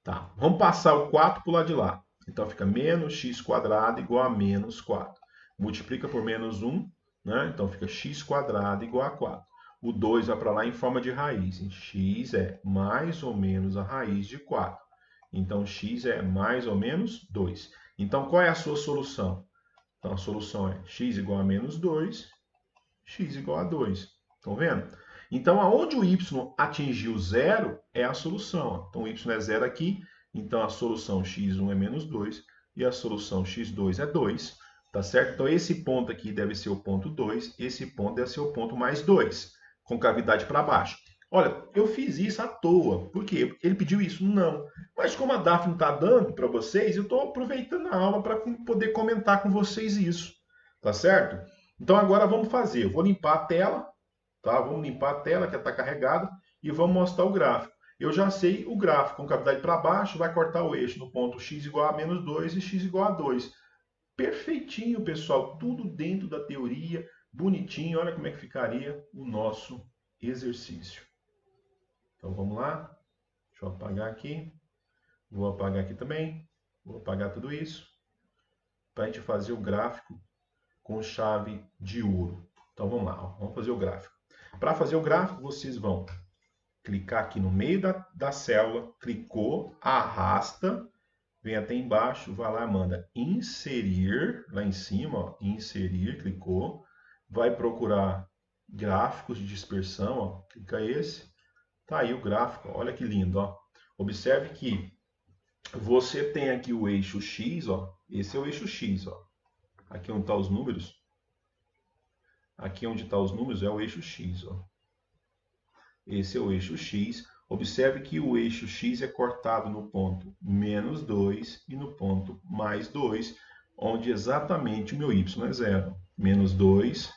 Tá. Vamos passar o 4 para o lado de lá. Então fica menos x² igual a menos 4. Multiplica por menos 1. Né? Então fica x² igual a 4. O 2 vai para lá em forma de raiz. X é mais ou menos a raiz de 4. Então, x é mais ou menos 2. Então, qual é a sua solução? Então, a solução é x igual a menos 2, x igual a 2. Estão vendo? Então, aonde o y atingiu zero é a solução. Então, o y é zero aqui. Então, a solução x1 é menos 2 e a solução x2 é 2. Tá certo? Então, esse ponto aqui deve ser o ponto 2. Esse ponto deve ser o ponto mais 2, com cavidade para baixo. Olha, eu fiz isso à toa. Por quê? Ele pediu isso? Não. Mas como a Daphne está dando para vocês, eu estou aproveitando a aula para poder comentar com vocês isso. Tá certo? Então agora vamos fazer. Eu vou limpar a tela, tá? Vamos limpar a tela que está carregada e vamos mostrar o gráfico. Eu já sei o gráfico com cavidade para baixo, vai cortar o eixo no ponto x igual a menos 2 e x igual a 2. Perfeitinho, pessoal. Tudo dentro da teoria, bonitinho. Olha como é que ficaria o nosso exercício. Então vamos lá. Deixa eu apagar aqui. Vou apagar aqui também. Vou apagar tudo isso. Para a gente fazer o gráfico com chave de ouro. Então vamos lá. Ó. Vamos fazer o gráfico. Para fazer o gráfico, vocês vão clicar aqui no meio da célula. Clicou, arrasta. Vem até embaixo. Vai lá, manda inserir. Lá em cima, ó, inserir. Clicou. Vai procurar gráficos de dispersão. Ó, clica esse. Tá aí o gráfico, olha que lindo, ó. Observe que você tem aqui o eixo x, ó. Esse é o eixo x, ó. Aqui onde estão os números. Aqui onde estão os números é o eixo x, ó. Esse é o eixo x. Observe que o eixo x é cortado no ponto menos 2 e no ponto mais 2, onde exatamente o meu y é zero. Menos 2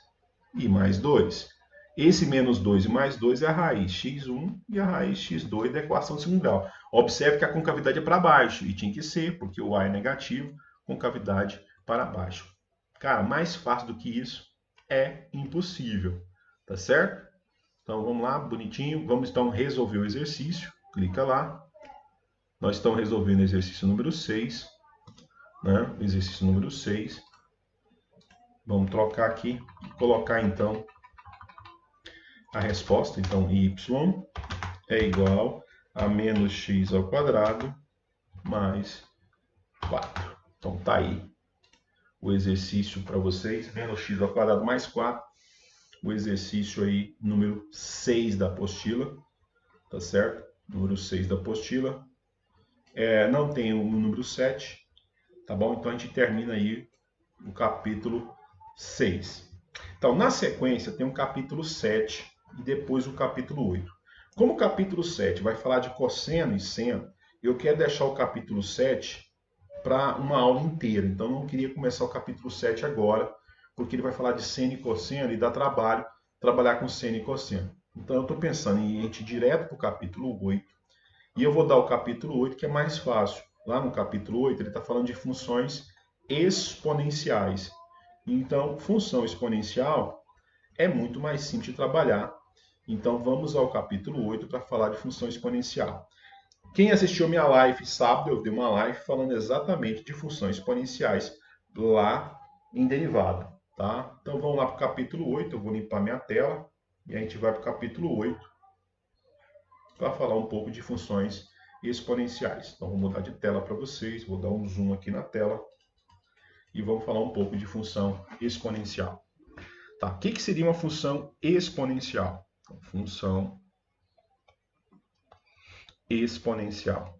e mais 2. Esse menos 2 e mais 2 é a raiz x1 e a raiz x2 da equação de segundo grau. Observe que a concavidade é para baixo, e tinha que ser, porque o a é negativo, concavidade para baixo. Cara, mais fácil do que isso é impossível, tá certo? Então vamos lá, bonitinho. Vamos então resolver o exercício. Clica lá. Nós estamos resolvendo o exercício número 6. Né? Exercício número 6. Vamos trocar aqui e colocar então a resposta. Então, y é igual a menos x² mais 4. Então, tá aí o exercício para vocês. Menos x² mais 4. o exercício aí número 6 da apostila, tá certo? Número 6 da apostila. Não tem o número 7, tá bom? Então a gente termina aí o capítulo 6. Então, na sequência, tem o capítulo 7 e depois o capítulo 8. Como o capítulo 7 vai falar de cosseno e seno, eu quero deixar o capítulo 7 para uma aula inteira. Então, não queria começar o capítulo 7 agora, porque ele vai falar de seno e cosseno e dá trabalho trabalhar com seno e cosseno. Então, eu estou pensando em ir direto para o capítulo 8. E eu vou dar o capítulo 8, que é mais fácil. Lá no capítulo 8, ele está falando de funções exponenciais. Então, função exponencial é muito mais simples de trabalhar. Então, vamos ao capítulo 8 para falar de função exponencial. Quem assistiu minha live sábado, eu dei uma live falando exatamente de funções exponenciais lá em derivada. Tá? Então, vamos lá para o capítulo 8. Eu vou limpar minha tela e a gente vai para o capítulo 8 para falar um pouco de funções exponenciais. Então, vou mudar de tela para vocês, vou dar um zoom aqui na tela e vamos falar um pouco de função exponencial. Tá? O que seria uma função exponencial? Então, função exponencial.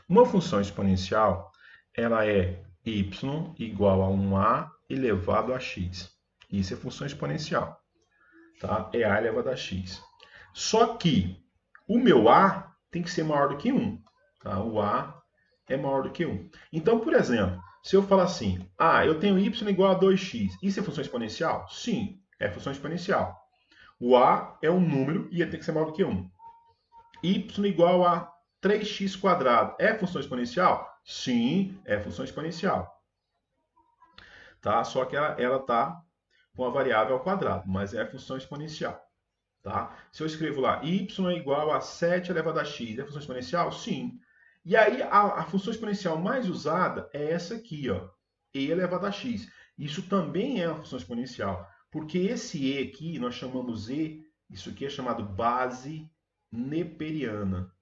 Uma função exponencial, ela é y igual a 1a elevado a x. Isso é função exponencial. Tá? É a elevado a x. Só que o meu a tem que ser maior do que 1. Tá? O a é maior do que 1. Então, por exemplo, se eu falar assim, eu tenho y igual a 2x, isso é função exponencial? Sim, é função exponencial. O a é um número e ele tem que ser maior do que 1. Y igual a 3x quadrado, é função exponencial? Sim, é função exponencial. Tá? Só que ela está com a variável ao quadrado, mas é função exponencial. Tá? Se eu escrevo lá y é igual a 7 elevado a x, é função exponencial? Sim. E aí a função exponencial mais usada é essa aqui, ó, e elevado a x. Isso também é uma função exponencial, porque esse e aqui nós chamamos e, isso aqui é chamado base neperiana.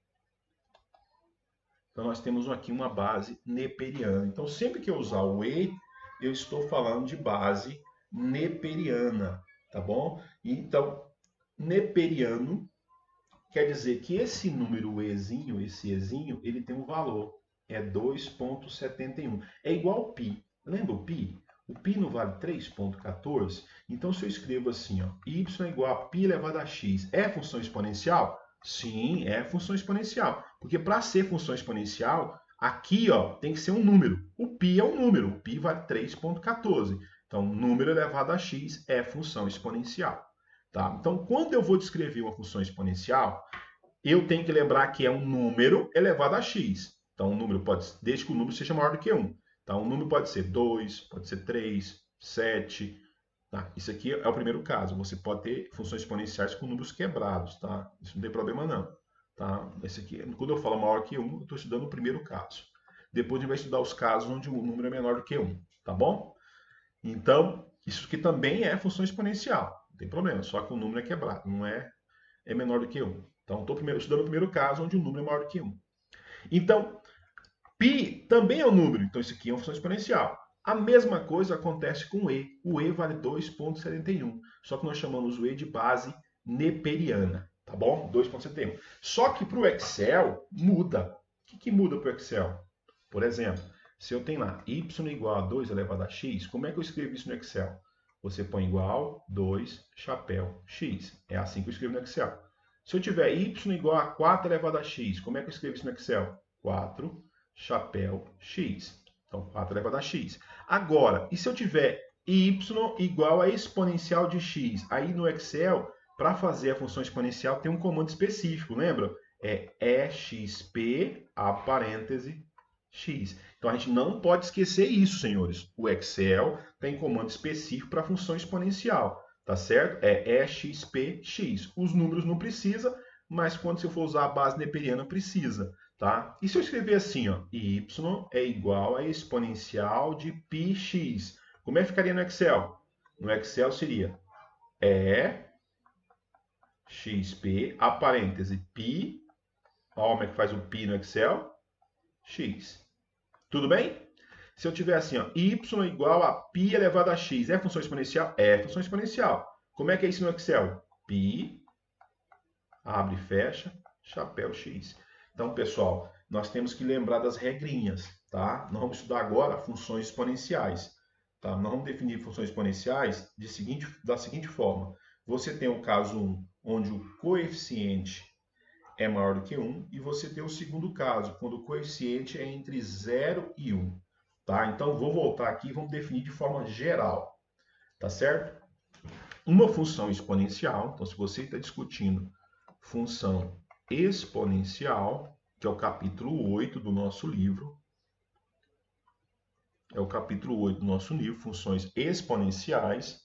Então nós temos aqui uma base neperiana. Então sempre que eu usar o e, eu estou falando de base neperiana, tá bom? Então neperiano quer dizer que esse número ezinho, esse ezinho, ele tem um valor. É 2,71. É igual ao π. Lembra o π? O π não vale 3,14? Então, se eu escrevo assim, ó, y é igual a π elevado a x, é função exponencial? Sim, é função exponencial. Porque para ser função exponencial, aqui ó, tem que ser um número. O π é um número. O π vale 3,14. Então, número elevado a x é função exponencial. Tá? Então, quando eu vou descrever uma função exponencial, eu tenho que lembrar que é um número elevado a x. Então, um número pode, desde que o número seja maior do que 1. Então, um número pode ser 2, pode ser 3, 7. Tá? Isso aqui é o primeiro caso. Você pode ter funções exponenciais com números quebrados. Tá? Isso não tem problema não. Tá? Esse aqui, quando eu falo maior que 1, eu estou estudando o primeiro caso. Depois a gente vai estudar os casos onde o número é menor do que 1. Tá bom? Então, isso aqui também é função exponencial. Não tem problema, só que o número é quebrado, não é, menor do que 1. Então, estou estudando o primeiro caso onde o número é maior do que 1. Então, π também é um número, então isso aqui é uma função exponencial. A mesma coisa acontece com o e. O e vale 2,71, só que nós chamamos o e de base neperiana, tá bom? 2,71. Só que para o Excel muda. O que muda para o Excel? Por exemplo, se eu tenho lá y igual a 2 elevado a x, como é que eu escrevo isso no Excel? Você põe igual 2 chapéu x. É assim que eu escrevo no Excel. Se eu tiver y igual a 4 elevado a x, como é que eu escrevo isso no Excel? 4 chapéu x. Então, 4 elevado a x. Agora, e se eu tiver y igual a exponencial de x? Aí no Excel, para fazer a função exponencial, tem um comando específico, lembra? É exp, a parêntese, x. Então a gente não pode esquecer isso, senhores. O Excel tem comando específico para a função exponencial, tá certo? É expx. Os números não precisa, mas quando você for usar a base neperiana precisa, tá? E se eu escrever assim, ó, y é igual a exponencial de πx, como é que ficaria no Excel? No Excel seria xp, a parêntese, π, olha como é que faz o π no Excel, x. Tudo bem? Se eu tiver assim, ó, y igual a π elevado a x, é função exponencial? É função exponencial. Como é que é isso no Excel? Π, abre e fecha, chapéu x. Então, pessoal, nós temos que lembrar das regrinhas, tá? Nós vamos estudar agora funções exponenciais. Tá? Nós vamos definir funções exponenciais da seguinte forma. Você tem o caso 1, onde o coeficiente é maior do que 1, e você tem o segundo caso, quando o coeficiente é entre 0 e 1. Tá? Então, vou voltar aqui e vamos definir de forma geral. Tá certo? Uma função exponencial, então se você está discutindo função exponencial, que é o capítulo 8 do nosso livro, funções exponenciais,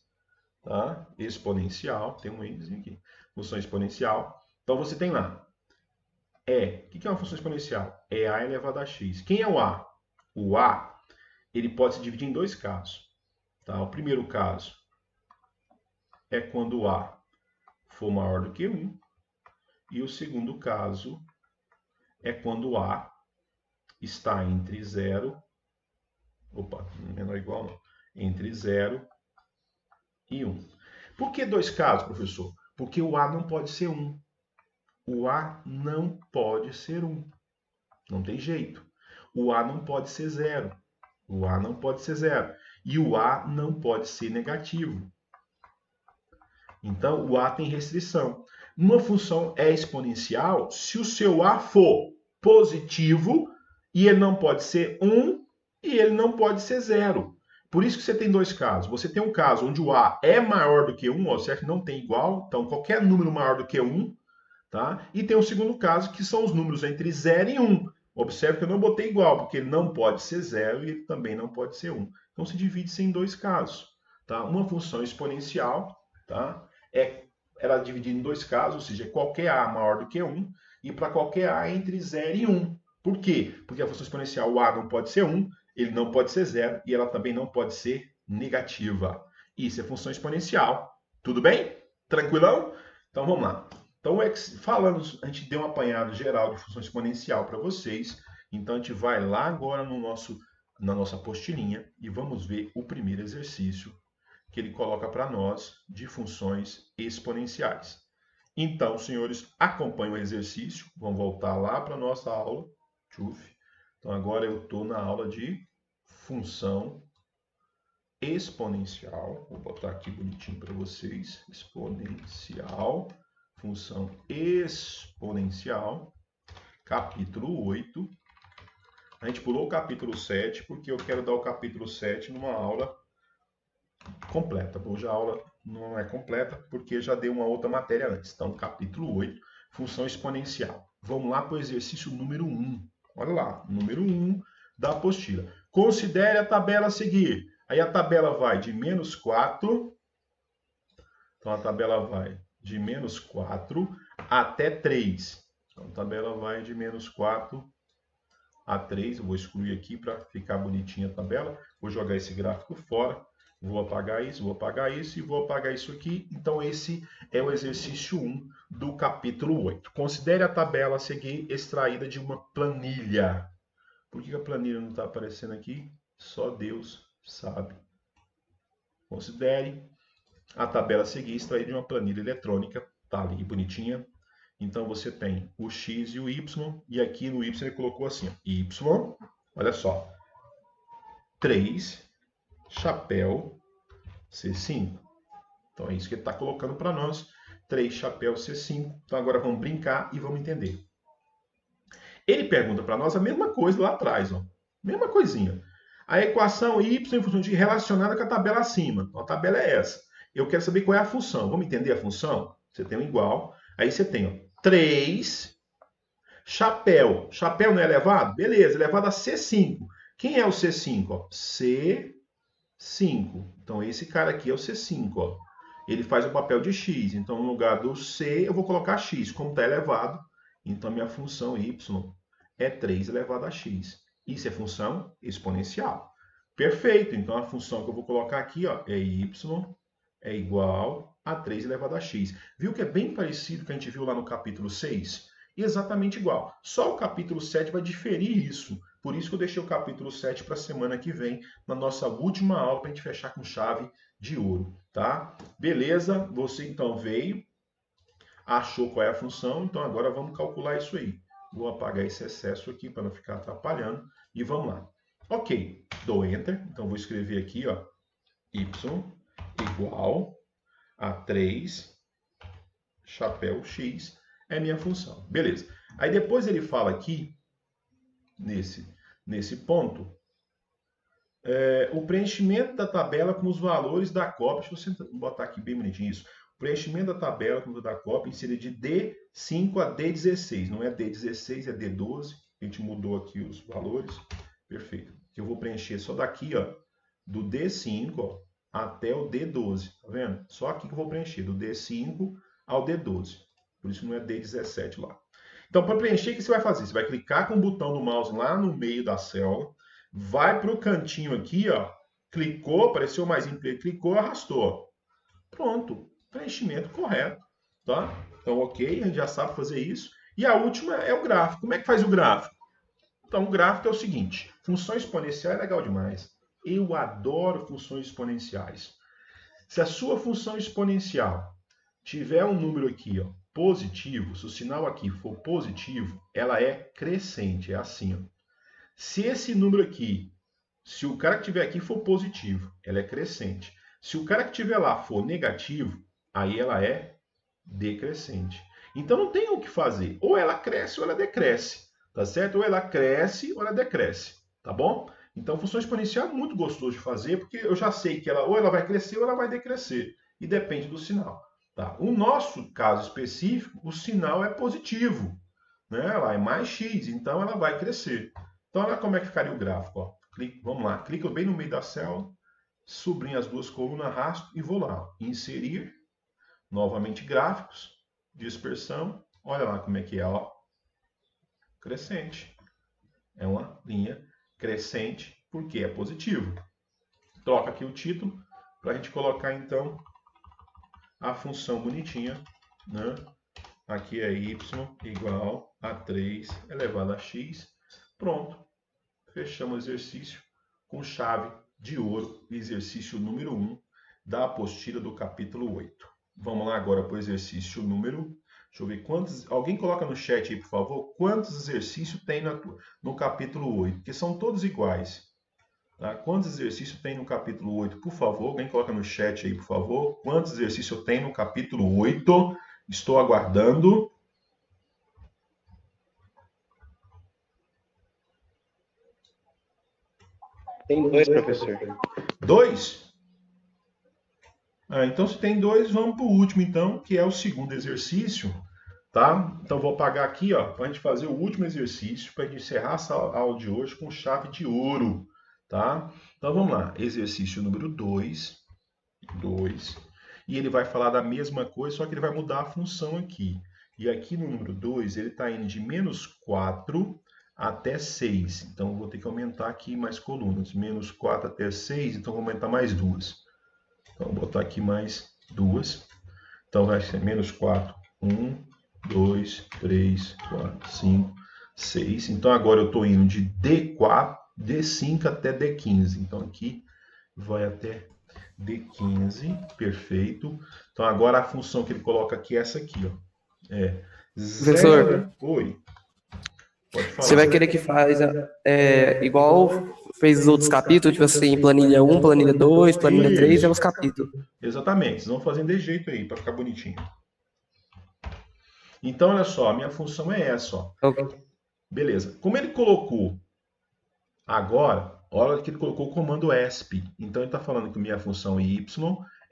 tá? Exponencial, tem um índice aqui, função exponencial. Então você tem lá, o que é uma função exponencial? É a elevado a x. Quem é o a? O a, ele pode se dividir em dois casos. Tá? O primeiro caso é quando o a for maior do que 1, e o segundo caso é quando o a está entre 0, menor ou igual não, entre 0 e 1. Por que dois casos, professor? Porque o a não pode ser 1. O a não pode ser 1. Não tem jeito. O a não pode ser 0. O a não pode ser 0. E o a não pode ser negativo. Então, o a tem restrição. Uma função é exponencial se o seu a for positivo, e ele não pode ser 1, e ele não pode ser 0. Por isso que você tem dois casos. Você tem um caso onde o a é maior do que 1, ou seja, não tem igual, então qualquer número maior do que 1, tá? E tem um segundo caso, que são os números entre 0 e 1. Observe que eu não botei igual, porque ele não pode ser 0 e ele também não pode ser 1. Então, se divide-se em dois casos. Tá? Uma função exponencial, tá? Ela é dividida em dois casos, ou seja, qualquer a maior do que 1, e para qualquer a entre 0 e 1. Por quê? Porque a função exponencial, o a não pode ser 1, ele não pode ser 0, e ela também não pode ser negativa. Isso é função exponencial. Tudo bem? Tranquilão? Então, vamos lá. Então, falando, a gente deu um apanhado geral de função exponencial para vocês. Então, a gente vai lá agora na nossa apostilinha e vamos ver o primeiro exercício que ele coloca para nós de funções exponenciais. Então, senhores, acompanhem o exercício. Vamos voltar lá para a nossa aula. Então, agora eu estou na aula de função exponencial. Vou botar aqui bonitinho para vocês. Exponencial. Função exponencial. Capítulo 8. A gente pulou o capítulo 7 porque eu quero dar o capítulo 7 numa aula completa. Hoje a aula não é completa porque já dei uma outra matéria antes. Então, capítulo 8, função exponencial. Vamos lá para o exercício número 1. Olha lá, número 1 da apostila. Considere a tabela a seguir. Aí a tabela vai de menos 4. Então, a tabela vai de menos 4 até 3. Então, a tabela vai de menos 4 a 3. Eu vou excluir aqui para ficar bonitinha a tabela. Vou jogar esse gráfico fora. Vou apagar isso e vou apagar isso aqui. Então, esse é o exercício 1 do capítulo 8. Considere a tabela a seguir extraída de uma planilha. Por que a planilha não está aparecendo aqui? Só Deus sabe. Considere a tabela a seguir extraída de uma planilha eletrônica. Está ali bonitinha. Então, você tem o x e o y. E aqui no y ele colocou assim, y, olha só, 3... chapéu C5. Então é isso que ele está colocando para nós. 3 chapéu C5. Então agora vamos brincar e vamos entender. Ele pergunta para nós a mesma coisa lá atrás. Ó. Mesma coisinha. A equação y em função de relacionada com a tabela acima. Então, a tabela é essa. Eu quero saber qual é a função. Vamos entender a função? Você tem um igual. Aí você tem ó, 3 chapéu. Chapéu não é elevado? Beleza, elevado a C5. Quem é o C5? Ó? C5. Então, esse cara aqui é o C5. Ó. Ele faz o papel de x. Então, no lugar do C, eu vou colocar x. Como está elevado, então minha função y é 3 elevado a x. Isso é função exponencial. Perfeito. Então, a função que eu vou colocar aqui ó, é y é igual a 3 elevado a x. Viu que é bem parecido com o que a gente viu lá no capítulo 6? Exatamente igual. Só o capítulo 7 vai diferir isso. Por isso que eu deixei o capítulo 7 para a semana que vem, na nossa última aula, para a gente fechar com chave de ouro, tá? Beleza? Você então veio, achou qual é a função, então agora vamos calcular isso aí. Vou apagar esse excesso aqui para não ficar atrapalhando e vamos lá. Ok, dou Enter, então vou escrever aqui, ó, y igual a 3 chapéu x é minha função. Beleza. Aí depois ele fala aqui, nesse ponto, o preenchimento da tabela com os valores da cópia. Deixa eu botar aqui bem bonitinho isso. O preenchimento da tabela com o da cópia seria de D5 a D16. Não é D16, é D12. A gente mudou aqui os valores. Perfeito. Eu vou preencher só daqui, ó, do D5, ó, até o D12. Tá vendo? Só aqui que eu vou preencher, do D5 ao D12. Por isso não é D17 lá. Então, para preencher, o que você vai fazer? Você vai clicar com o botão do mouse lá no meio da célula, vai para o cantinho aqui, ó, clicou, apareceu mais em clicou, arrastou. Pronto, preenchimento correto, tá? Então, ok, a gente já sabe fazer isso. E a última é o gráfico. Como é que faz o gráfico? Então, o gráfico é o seguinte, função exponencial é legal demais. Eu adoro funções exponenciais. Se a sua função exponencial tiver um número aqui, ó, positivo, se o sinal aqui for positivo, ela é crescente, é assim, ó. Se esse número aqui, se o cara que tiver aqui for positivo, ela é crescente. Se o cara que tiver lá for negativo, aí ela é decrescente. Então não tem o que fazer. Ou ela cresce ou ela decresce, tá certo? Ou ela cresce ou ela decresce, tá bom? Então função exponencial é muito gostoso de fazer, porque eu já sei que ela ou ela vai crescer ou ela vai decrescer. E depende do sinal. Tá? O nosso caso específico, o sinal é positivo, né? Ela é mais x, então ela vai crescer. Então, olha como é que ficaria o gráfico. Ó. Vamos lá, clico bem no meio da célula, sublinho as duas colunas, arrasto e vou lá. Ó. Inserir, novamente gráficos, dispersão. Olha lá como é que é, ó. Crescente. É uma linha crescente porque é positivo. Troca aqui o título para a gente colocar então a função bonitinha, né? Aqui é y igual a 3 elevado a x. Pronto. Fechamos o exercício com chave de ouro, exercício número 1 da apostila do capítulo 8. Vamos lá agora para o exercício número... Deixa eu ver quantos... Alguém coloca no chat aí, por favor, quantos exercícios tem no capítulo 8, porque são todos iguais. Tá? Quantos exercícios tem no capítulo 8, por favor? Alguém coloca no chat aí, por favor. Quantos exercícios tem no capítulo 8? Estou aguardando. Tem 2, professor. 2? Então, se tem 2, vamos para o último, então, que é o segundo exercício. Tá? Então, vou apagar aqui, para a gente fazer o último exercício, para a gente encerrar essa aula de hoje com chave de ouro. Tá? Então, vamos lá. Exercício número 2. E ele vai falar da mesma coisa, só que ele vai mudar a função aqui. E aqui no número 2, ele está indo de menos 4 até 6. Então, eu vou ter que aumentar aqui mais colunas. Menos 4 até 6, então vou aumentar mais 2. Então, vou botar aqui mais 2. Então, vai ser menos 4. 1, 2, 3, 4, 5, 6. Então, agora eu estou indo de D4, D5 até D15. Então, aqui vai até D15. Perfeito. Então, agora a função que ele coloca aqui é essa aqui, ó. Professor, Oi. Pode falar. você vai querer que faz igual fez os outros capítulos, tipo assim, planilha 1, planilha 2, planilha 3, é os capítulos. Exatamente, vocês vão fazendo desse jeito aí, para ficar bonitinho. Então, olha só, a minha função é essa, ó. Okay. Beleza. Como ele colocou agora, olha que ele colocou o comando ESP. Então, ele está falando que minha função y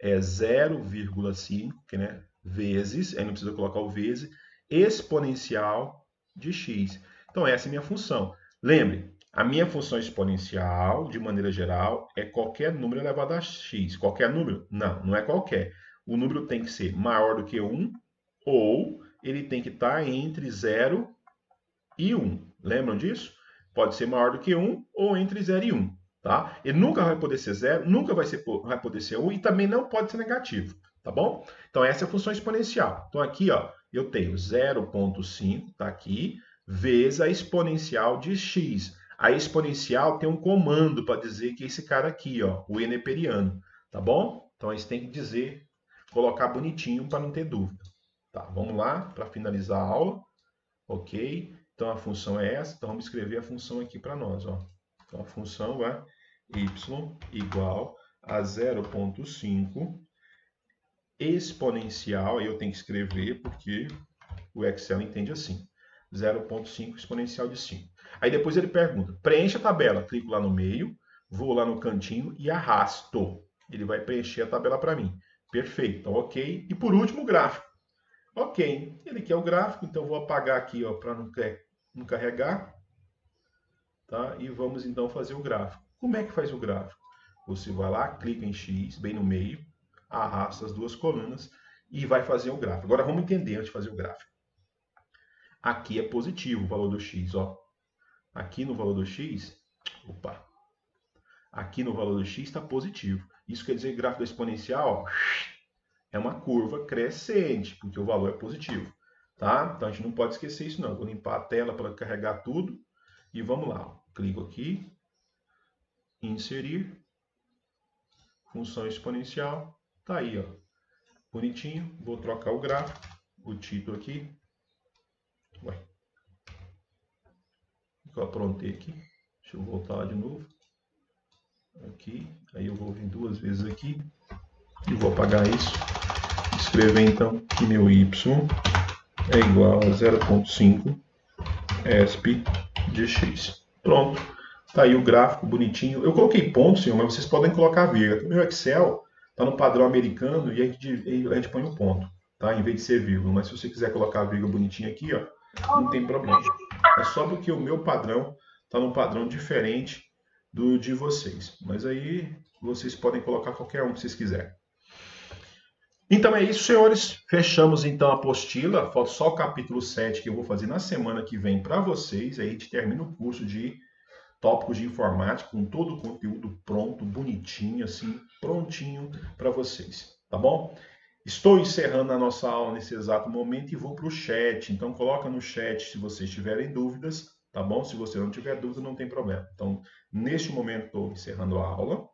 é 0,5, né, vezes, aí não precisa colocar o vezes, exponencial de x. Então, essa é a minha função. Lembre, a minha função exponencial, de maneira geral, é qualquer número elevado a x. Qualquer número? Não, não é qualquer. O número tem que ser maior do que 1 ou ele tem que estar entre 0 e 1. Lembram disso? Pode ser maior do que 1 ou entre 0 e 1. Tá? Ele nunca vai poder ser 0, nunca vai poder ser 1 e também não pode ser negativo. Tá bom? Então, essa é a função exponencial. Então, aqui, ó, eu tenho 0,5, tá aqui, vezes a exponencial de x. A exponencial tem um comando para dizer que é esse cara aqui, ó, o neperiano, tá bom? Então, a gente tem que dizer, colocar bonitinho para não ter dúvida. Tá, vamos lá, para finalizar a aula. Ok? Então, a função é essa. Então, vamos escrever a função aqui para nós, ó. Então, a função é y igual a 0,5 exponencial, aí eu tenho que escrever porque o Excel entende assim, 0,5 exponencial de 5. Aí depois ele pergunta, preencha a tabela, clico lá no meio, vou lá no cantinho e arrasto. Ele vai preencher a tabela para mim. Perfeito, então ok. E por último o gráfico. Ok, ele quer o gráfico, então vou apagar aqui para não carregar. Tá? E vamos então fazer o gráfico. Como é que faz o gráfico? Você vai lá, clica em X, bem no meio, arrasta as duas colunas e vai fazer o gráfico. Agora vamos entender antes de fazer o gráfico. Aqui é positivo o valor do X, ó. Aqui no valor do X, opa, aqui no valor do X está positivo. Isso quer dizer que o gráfico exponencial é uma curva crescente, porque o valor é positivo. Tá? Então a gente não pode esquecer isso não. Vou limpar a tela para carregar tudo e vamos lá. Clico aqui, inserir, função exponencial, tá aí, ó, bonitinho. Vou trocar o gráfico, o título aqui. Ué. Eu aprontei aqui. Deixa eu voltar lá de novo. Aqui, aí eu vou vir duas vezes aqui e vou apagar isso. Escrever então que meu y é igual a 0,5 esp de x. Pronto. Tá aí o gráfico bonitinho. Eu coloquei ponto, senhor, mas vocês podem colocar vírgula. O meu Excel está no padrão americano e a gente põe um ponto, tá? Em vez de ser vírgula. Mas se você quiser colocar a vírgula bonitinha aqui, ó, não tem problema. É só porque o meu padrão está num padrão diferente do de vocês. Mas aí vocês podem colocar qualquer um que vocês quiserem. Então é isso, senhores. Fechamos então a apostila. Falta só o capítulo 7 que eu vou fazer na semana que vem para vocês. Aí a gente termina o curso de tópicos de informática com todo o conteúdo pronto, bonitinho, assim, prontinho para vocês, tá bom? Estou encerrando a nossa aula nesse exato momento e vou para o chat. Então coloca no chat se vocês tiverem dúvidas, tá bom? Se você não tiver dúvida, não tem problema. Então, neste momento estou encerrando a aula.